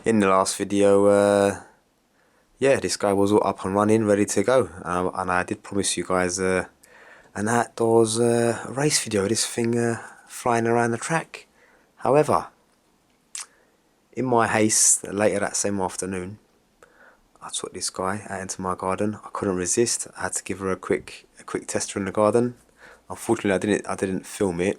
In the last video, yeah, this guy was all up and running, ready to go, and I did promise you guys an outdoors race video. This thing flying around the track. However, in my haste, later that same afternoon, I took this guy out into my garden. I couldn't resist. I had to give her a quick tester in the garden. Unfortunately, I didn't film it.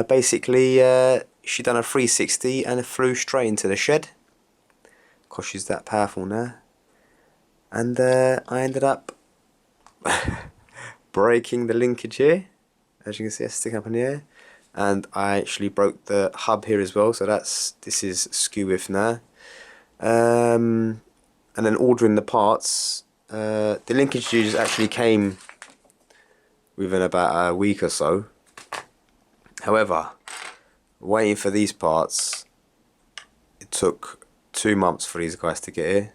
Basically, she done a 360 and flew straight into the shed, because she's that powerful now. And I ended up breaking the linkage here, as you can see, it's sticking up in the air. And I actually broke the hub here as well, so this is skew width now. And then ordering the parts, the linkages actually came within about a week or so. However, waiting for these parts, it took 2 months for these guys to get here.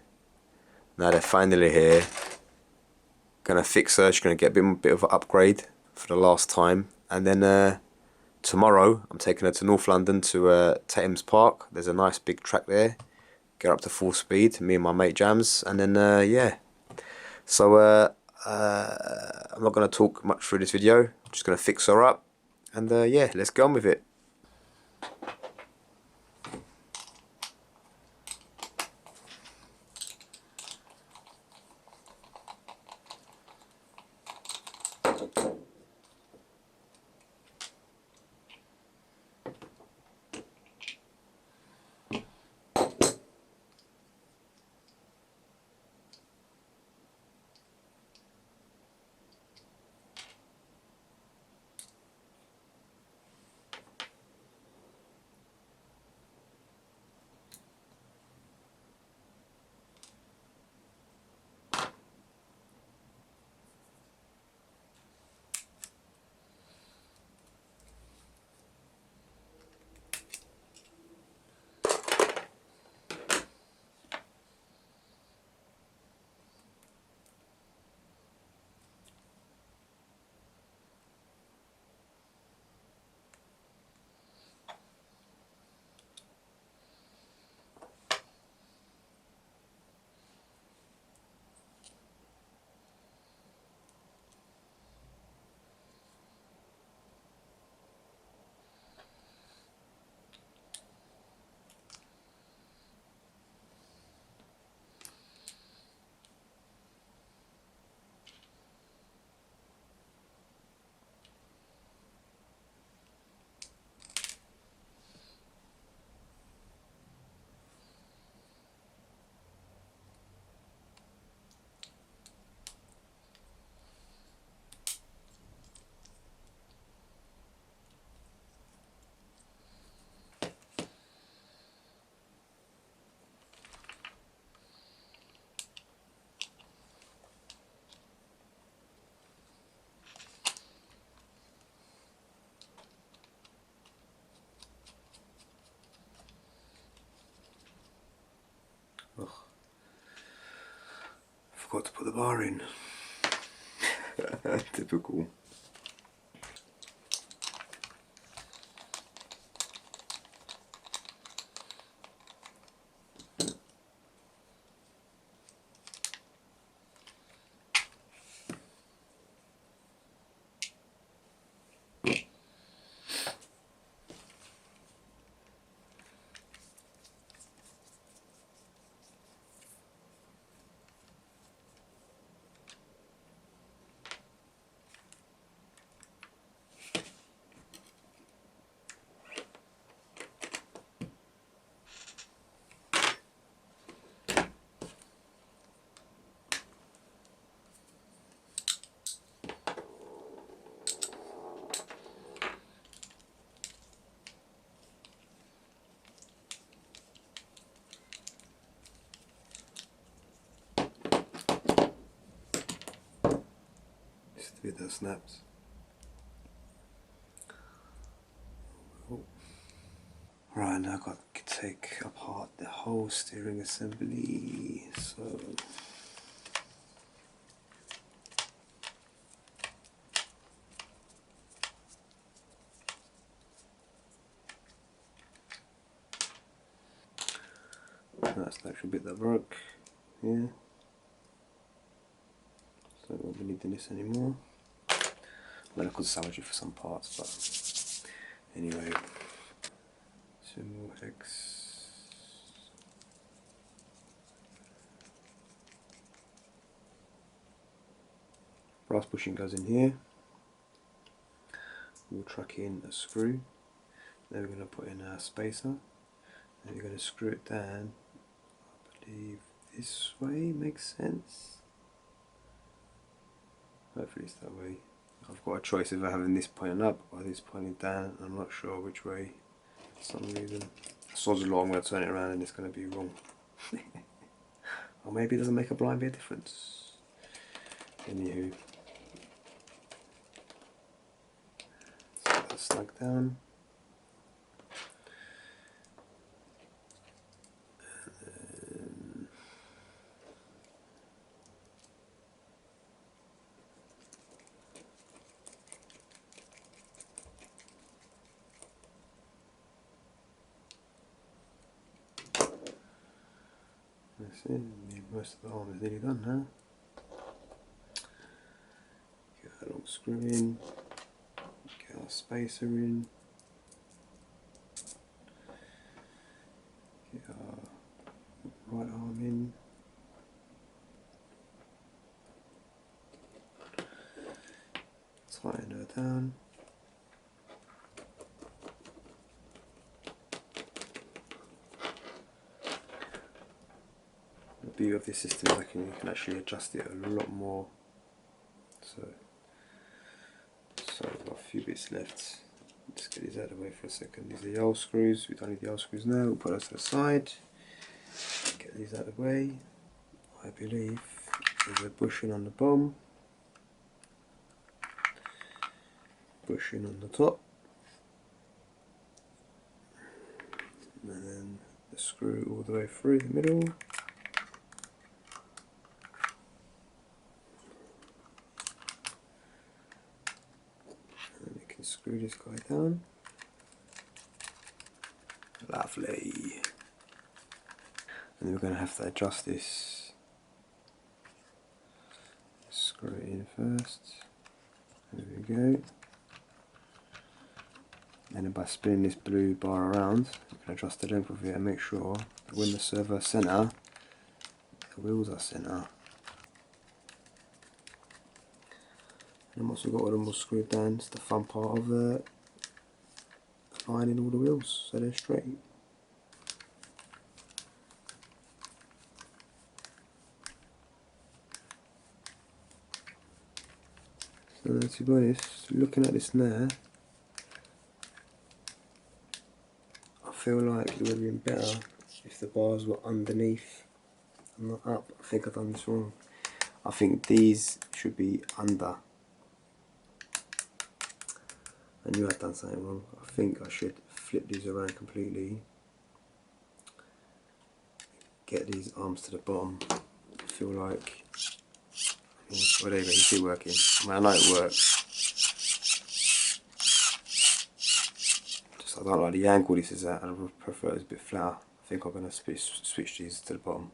Now they're finally here. Gonna fix her. She's gonna get a bit of an upgrade for the last time, and then tomorrow I'm taking her to North London to Thames Park. There's a nice big track there. Get up to full speed. Me and my mate Jams, and then yeah. So I'm not gonna talk much through this video. I'm just gonna fix her up, and yeah, let's go on with it. Oh, forgot to put the bar in. Typical. Just a bit that snaps. Oh. Right, now I've got to take apart the whole steering assembly. So That's the actual bit that broke. Yeah. So I won't be needing this anymore. Then I could salvage it for some parts, but anyway. Symbol X. Brass bushing goes in here. We'll truck in a screw. Then we're going to put in our spacer. Then we're going to screw it down. I believe this way makes sense. Hopefully it's that way. I've got a choice of having this pointing up or this pointing down. I'm not sure which way for some reason. Sod's law, I'm going to turn it around and it's going to be wrong. Or maybe it doesn't make a blind bit of difference. Anywho. Set that slug down. That's it, most of the arm is nearly done now. Get that little screw in, get our spacer in, get our right arm in, tighten her down. The beauty of this system is you can actually adjust it a lot more. So we've got a few bits left. Just get these out of the way for a second. These are the old screws. We don't need the old screws now. We'll put those to the side. Get these out of the way. I believe there's a bushing on the bottom, bushing on the top, and then the screw all the way through the middle. And you can screw this guy down. Lovely. And then we're going to have to adjust this. Screw it in first. There we go. And then by spinning this blue bar around, you can adjust the length of it and make sure that when the servo centre, the wheels are centre. And once we've got all them all screwed down, it's the fun part of aligning all the wheels so they're straight. So to be honest, looking at this now, I feel like it would have been better if the bars were underneath and not up. I think I've done this wrong. I think these should be under. I knew I'd done something wrong. I think I should flip these around completely. Get these arms to the bottom. I feel like, well, there you go, you see it working. I mean, I know it works. Just I don't like the angle this is at, and I prefer it's a bit flatter. I think I'm going to switch these to the bottom.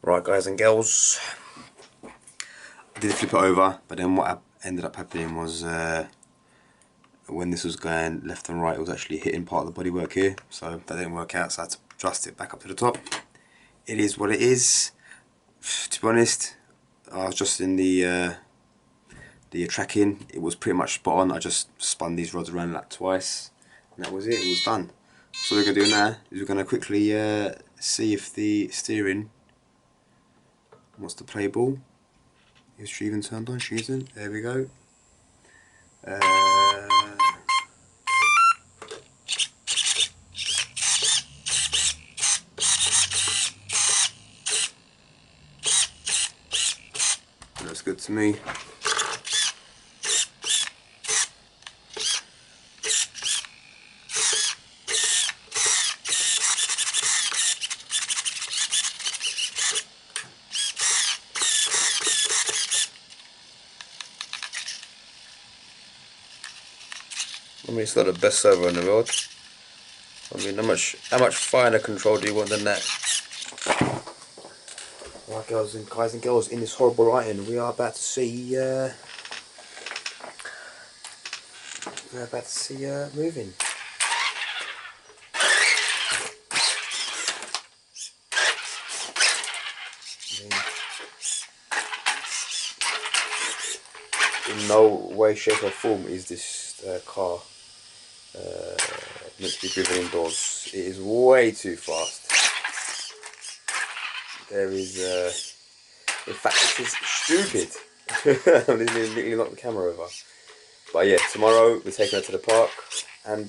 Right, guys and girls, I did flip it over, but then what ended up happening was when this was going left and right, it was actually hitting part of the bodywork here, so that didn't work out, so I had to adjust it back up to the top. It is what it is. To be honest, I was just in the tracking, it was pretty much spot on. I just spun these rods around like twice, and that was it, it was done. So what we're going to do now is we're going to quickly see if the steering wants to play ball. Is she even turned on? She isn't. There we go. Looks good to me. I mean, it's not the best servo in the world. I mean, how much finer control do you want than that? Right, guys and girls, in this horrible lighting, we are about to see moving. In no way, shape or form is this car meant to be driven indoors. It is way too fast. There is, in fact, this is stupid. I literally knocked the camera over. But yeah, tomorrow we're taking her to the park, and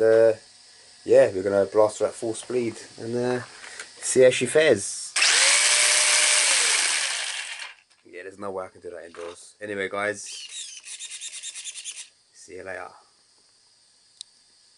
yeah, we're gonna blast her at full speed and see how she fares. Yeah, there's no way I can do that indoors. Anyway, guys, see you later.